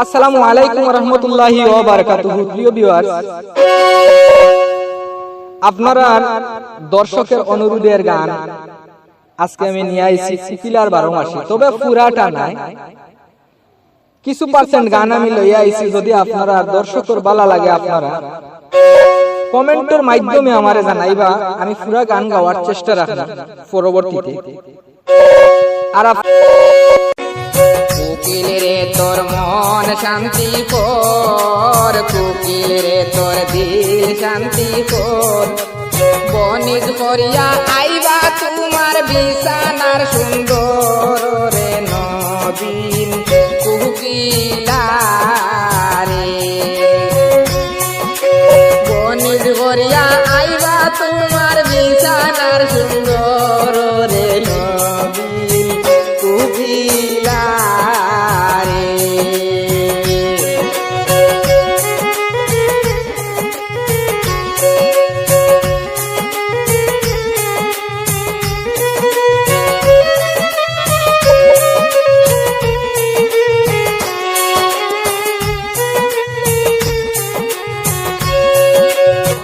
আসসালামু আলাইকুম ওয়া রাহমাতুল্লাহি ওয়া বারাকাতুহু। প্রিয় ভিউয়ার্স, আপনারা দর্শকের অনুরোধের গান আজকে আমি নিয়ে আইছি কোকিলার 12 মাসি, তবে পুরাটা নাই, কিছু পার্সেন্ট গান আমি লইয়া আইছি। যদি আপনারা দর্শকের ভালো লাগে আপনারা কমেন্টের মাধ্যমে আমারে জানাইবা, আমি পুরা গান গাওয়ার চেষ্টা রাখব পরবর্তীতে। আর কোকিল রে তোর মন শান্তি কর, কোকিল রে তোর দিল শান্তি কর, বনিজ করিয়া আইবা তোমার বিছানার সুন্দর রে নবীন কোকিলা রে। বনিজ করিয়া আইবা তোমার বিছানার সুন্দর রে নবীন কোকিলা রে।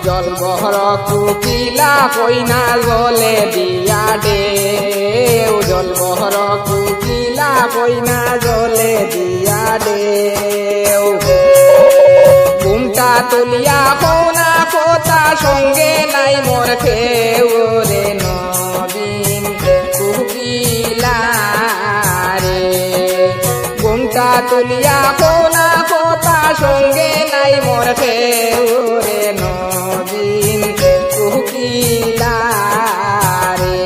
জল বহর কোকিলা কইনা জলে দিয়া দে, জল বহর কোকিলা কইনা জলে দিয়া দে। ঘুমটা তুলিয়া কোনা কোথা সঙ্গে নাই মোর খেউ রে নবীন কোকিলা রে। ঘুমটা তুলিয়া কোনা কোথা সঙ্গে নাই মোর খেউ রে নবীন কোকিলা রে।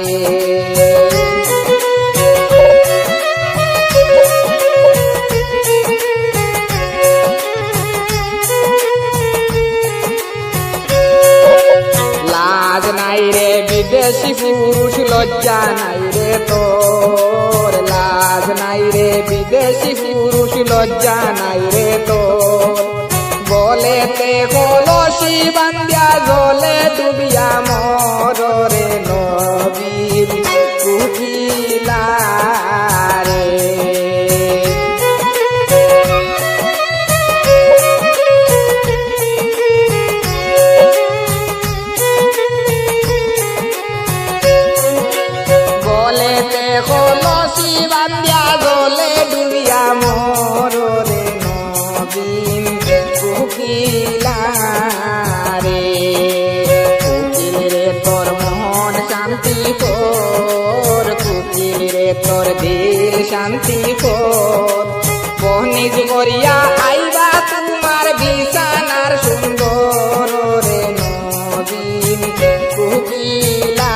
লাজ নাই রে বিদেশি পুরুষ, লজ্জা নাই রে তোর, লাজ নাই রে বিদেশি পুরুষ, লজ্জা নাই রে তোর। বলেতে কলসি বান্ধিয়া জলে ডুবিয়া মর রে নবীন কোকিলা রে। বলেতে কলসি বান্ধিয়া জলে ডুবিয়া মর রে নবীন কোকিলা রে। কোকিল রে তোর মন শান্তি কর, কোকিল রে তোর দিল শান্তি কর, বনিজ করিয়া আইবা তোমার বিছানার সুন্দর রে নবীন কোকিলা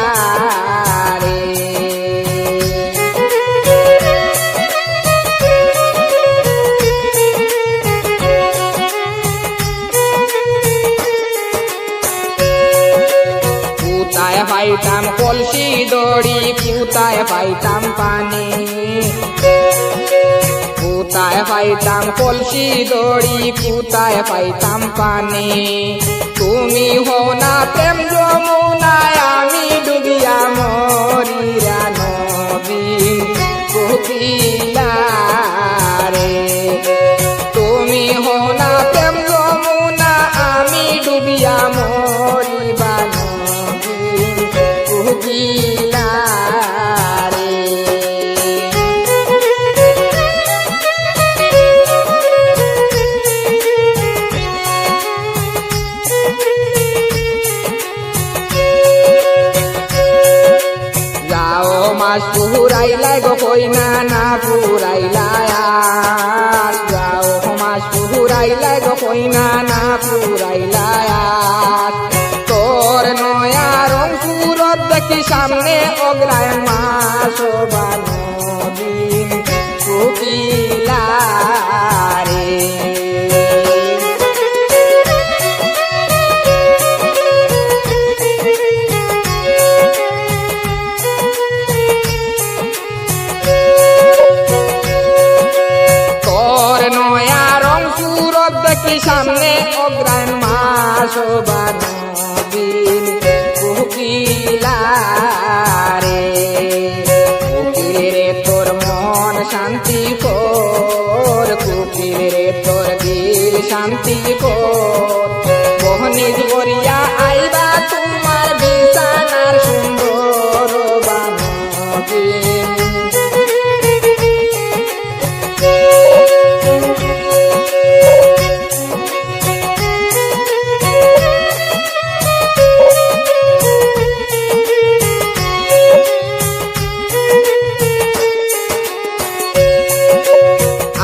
রে। কোথায় পাইতাম কলসি দড়ি, কোথায় পাইতাম পানি, কোথায় পাইতাম কলসি দড়ি, কোথায় পাইতাম পানি। তুমি হও না প্রেম যমুনায়, আমি ডুবিয়া মরি রে নবীন কোকিলা রে। তুমি হও না প্রেম যমুনা, আমি ডুবিয়া মরি বা নবীন কোকিলা রে। যাও মাস পুরাইলাই গো কইনা না পুরাইলাই আস, যাও মাস পুরাইলাই গো কইনা না পুরাইলাই আস। তোর নয়া রং সুরত দেখি সামনে অগ্রায় মাস বা নবীন কোকিলা রে। তোর নয়া রং সুরত দেখি সামনে অগ্রায়ণ মাস বা নবীন কোকিলা রে। কোকিল রে তোর মন শান্তি কর, কোকিল রে তোর শান্তি বহনিজ করিয়া আইবা তোমার বিছানার সুন্দর বানবিন।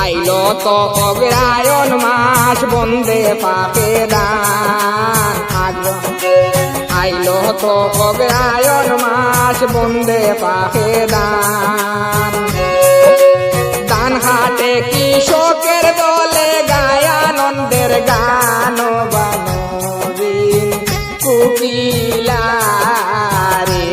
আইলো তো অগ্রায়ণ মাস বন্দে পাপে দান আইলো তো অগ্রায়ণ মাস বন্দে পাপে দান দান হাটে কৃষকের দলে গায়ানন্দের গান বানবিন কুকিলা রে।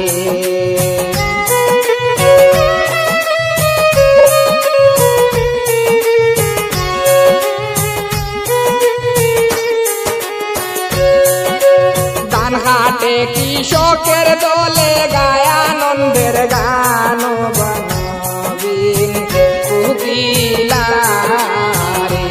হাটে কৃষকের দলে গায়ানন্দের গান বানবিন কুকিলা রে।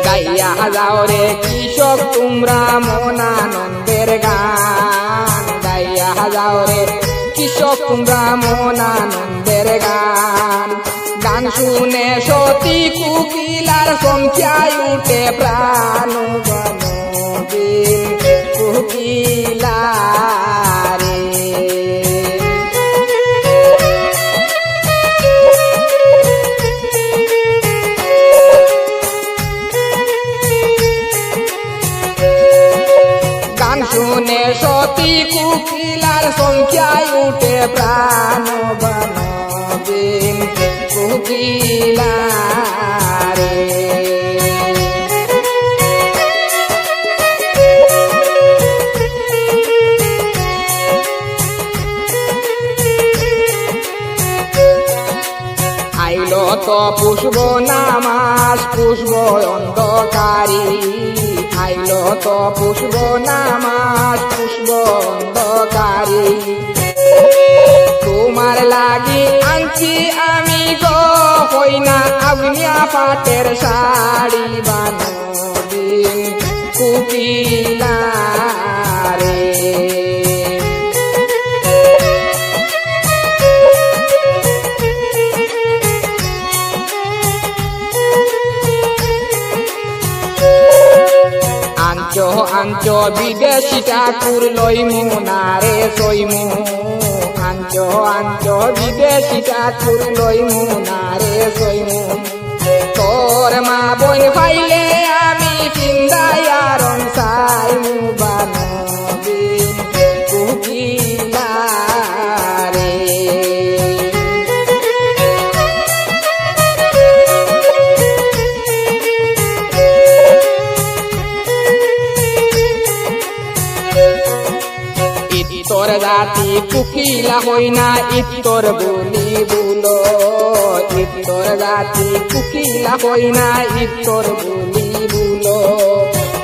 গাইয়া যাও রে কৃষক তোমরা মনানন্দের গান গাইয়া যাও রে কৃষক তোমরা মনানন্দের গান। গান শুনে সতী কুকিলার সংখ্যায় উঠে প্রাণ বানবিন কুকিলা রে। গান শুনে সতী কুকিলার সংখ্যায় উঠে প্রাণ বানবিন কুকিলা রে। আইলো তো পুষ্প নামাস পুষ্প অন্ধকারী আইলো তো পুষ্প নামাস পুষ্প অন্ধকারী তোমার লাগি আনছি আমি গো হইনা আগুনিয়া পাটের শাড়ি বানবিন কুকিলা রে। আঞ্চো আঞ্চো বিদেশি ঠাকুর লইমু নারে সইমু আঞ্চো আঞ্চো বিদেশি ঠাকুর লইমু নারে সইমু তোর মা বোন পাইলে আমি পিন্দায়ারন সাইমু বানবিন কুকিলা রে। ইত্তর জাতি কুকিলা হইনা ইত্তর বলি বুলো ইত্তর জাতি কুকিলা হইনা ইত্তর বলি বুলো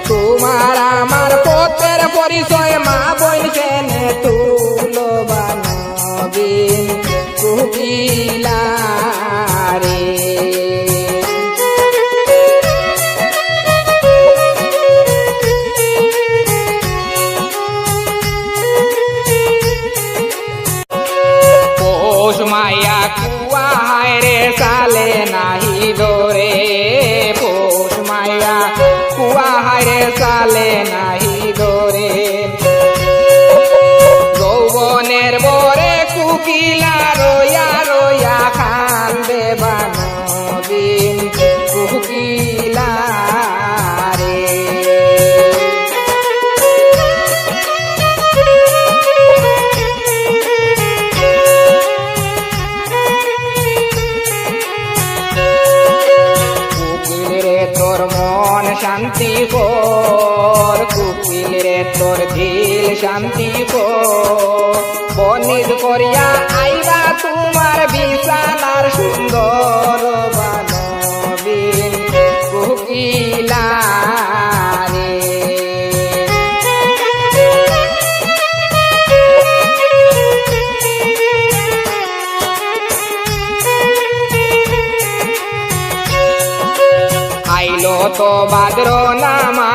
তোমার আমার পথের পরিচয় মা বোন কেনে তুলো বানবিন কুকিলা রে। মায়া কুয়া হায় রে সালে নাহি দোরে পোষ মায়া কুয়া হায় রে সালে নাহি দোরে যৌবনের বরে কুকিলা রোয়া রোয়া কান্দে বানবিন কুকিলা রে। তোর মন শান্তি কর কুকিল রে তোর দিল শান্তি কর বনিদ করিয়া আইবা তোমার বিছানার সুন্দর বানবিন কুকিলা রে। আইলো তো ভাদ্র নামা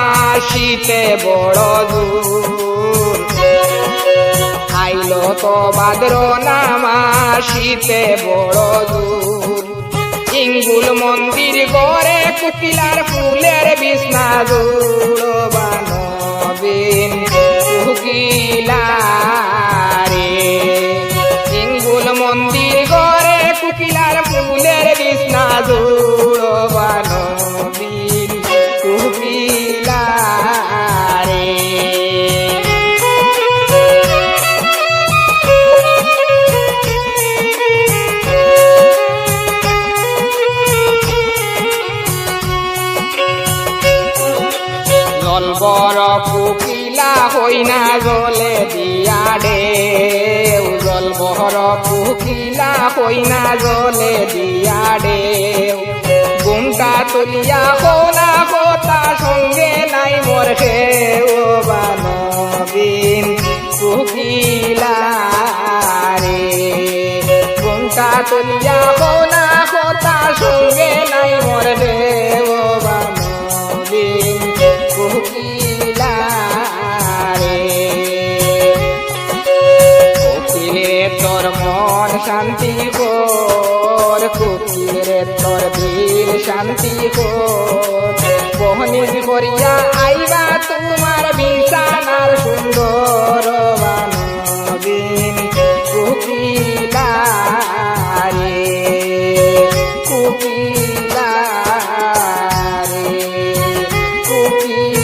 শীতে বড় দূর আইলো তো ভাদ্র নামা শীতে বড় দূর ইঙ্গুল মন্দির গড়ে কুকিলার ফুলের বিছনা জুড়বানবিন কুকিলা রে ইঙ্গুল মন্দির গড়ে কুকিলার ফুলের বিছনা জুড়বানবিন কুকিলা রে জলবর কুকিলা হই না জলে দিয়া ঢেউ জলবর কুকিলা হই না জলে দিয়া ঢেউ ঘুমটা তুলিয়া কোনা কথা সঙ্গে নাই মোর হেউ বানবিন কুকিলা রে ঘুমটা তুলিয়া কোনা কথা সঙ্গে নাই মোর হেউ বানবিন কুকিলা রে কুকিলে তোর মন শান্তি কর কুকিলে তোর দিল শান্তি কর বহনিজ করিয়া আইবা তোমার বিছানার সুন্দর বানবিন কুকিলা রে কুকিলা রে কুকিলা